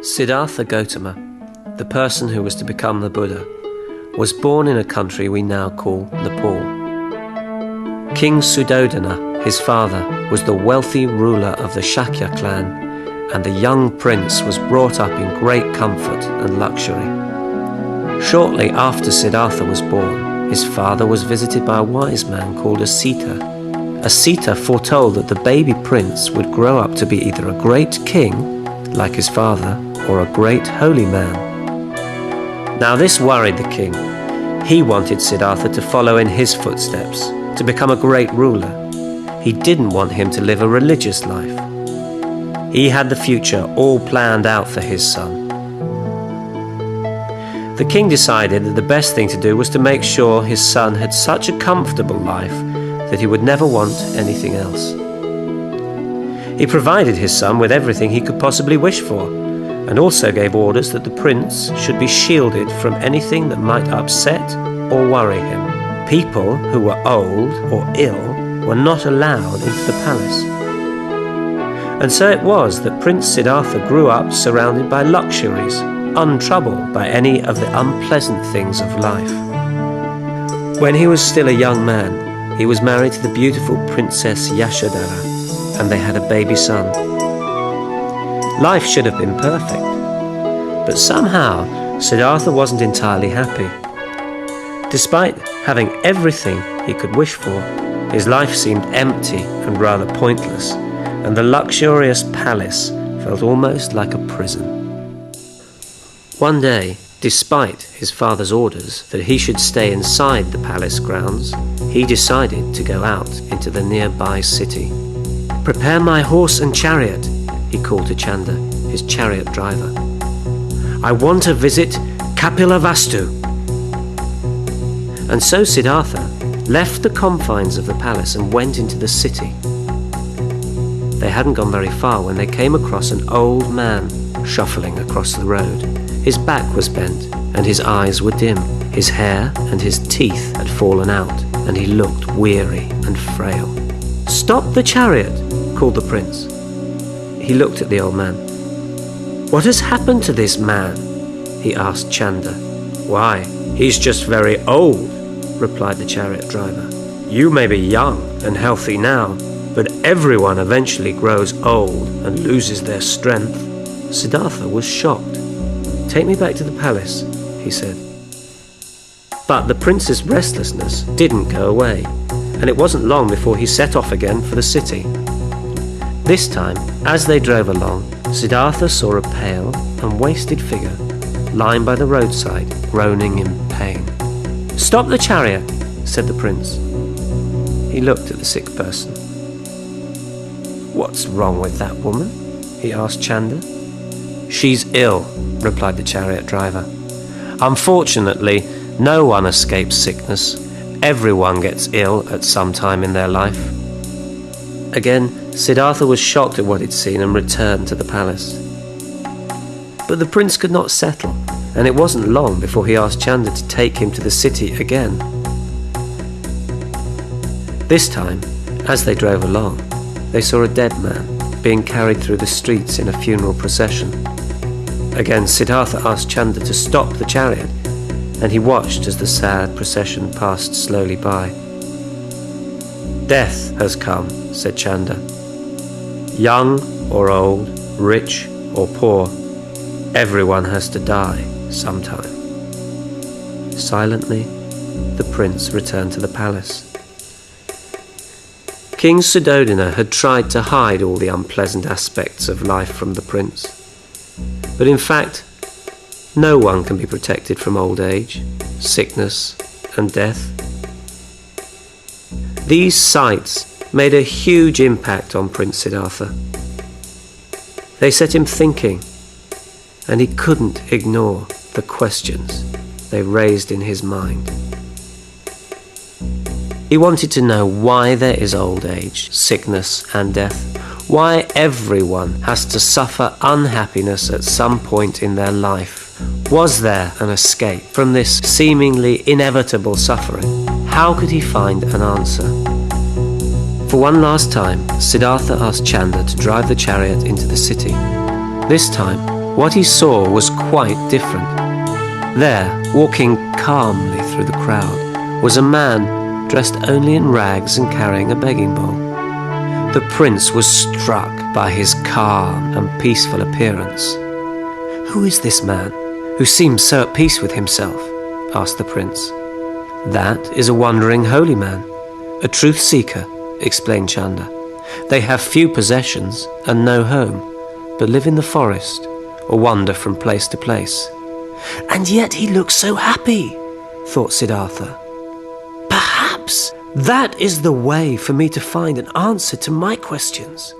Siddhartha Gautama, the person who was to become the Buddha, was born in a country we now call Nepal. King Suddhodana, his father, was the wealthy ruler of the Shakya clan, and the young prince was brought up in great comfort and luxury. Shortly after Siddhartha was born, his father was visited by a wise man called Asita. Asita foretold that the baby prince would grow up to be either a great king, like his father, or a great holy man. Now this worried the king. He wanted Siddhartha to follow in his footsteps, to become a great ruler. He didn't want him to live a religious life. He had the future all planned out for his son. The king decided that the best thing to do was to make sure his son had such a comfortable life that he would never want anything else. He provided his son with everything he could possibly wish for, and also gave orders that the prince should be shielded from anything that might upset or worry him. People who were old or ill were not allowed into the palace. And so it was that Prince Siddhartha grew up surrounded by luxuries, untroubled by any of the unpleasant things of life. When he was still a young man, he was married to the beautiful Princess Yashodhara, and they had a baby son. Life should have been perfect, but somehow Siddhartha wasn't entirely happy. Despite having everything he could wish for, his life seemed empty and rather pointless, and the luxurious palace felt almost like a prison. One day, despite his father's orders that he should stay inside the palace grounds, he decided to go out into the nearby city. "Prepare my horse and chariot," he called to Chanda, his chariot driver. "I want to visit Kapilavastu." And so Siddhartha left the confines of the palace and went into the city. They hadn't gone very far when they came across an old man shuffling across the road. His back was bent and his eyes were dim. His hair and his teeth had fallen out, and he looked weary and frail. "Stop the chariot," called the prince. He looked at the old man. "What has happened to this man?" he asked Chanda. "Why, he's just very old," replied the chariot driver. "You may be young and healthy now, but everyone eventually grows old and loses their strength." Siddhartha was shocked. "Take me back to the palace," he said. But the prince's restlessness didn't go away, and it wasn't long before he set off again for the city. This time, as they drove along, Siddhartha saw a pale and wasted figure lying by the roadside, groaning in pain. "Stop the chariot," said the prince. He looked at the sick person. "What's wrong with that woman?" he asked Chanda. "She's ill," replied the chariot driver. "Unfortunately, no one escapes sickness. Everyone gets ill at some time in their life." Again, Siddhartha was shocked at what he'd seen and returned to the palace. But the prince could not settle, and it wasn't long before he asked Chanda to take him to the city again. This time, as they drove along, they saw a dead man being carried through the streets in a funeral procession. Again, Siddhartha asked Chanda to stop the chariot, and he watched as the sad procession passed slowly by. "Death has come," said Chanda. "Young or old, rich or poor, everyone has to die sometime." Silently, the prince returned to the palace. King Suddhodana had tried to hide all the unpleasant aspects of life from the prince. But in fact, no one can be protected from old age, sickness, and death. These sights made a huge impact on Prince Siddhartha. They set him thinking, and he couldn't ignore the questions they raised in his mind. He wanted to know why there is old age, sickness, and death. Why everyone has to suffer unhappiness at some point in their life. Was there an escape from this seemingly inevitable suffering? How could he find an answer? For one last time, Siddhartha asked Chanda to drive the chariot into the city. This time, What he saw was quite different. There, walking calmly through the crowd, was a man dressed only in rags and carrying a begging bowl. The prince was struck by his calm and peaceful appearance. "Who is this man, who seems so at peace with himself?" asked the prince. "That is a wandering holy man, a truth seeker," explained Chanda. "They have few possessions and no home, but live in the forest or wander from place to place." "And yet he looks so happy," thought Siddhartha. "Perhaps that is the way for me to find an answer to my questions."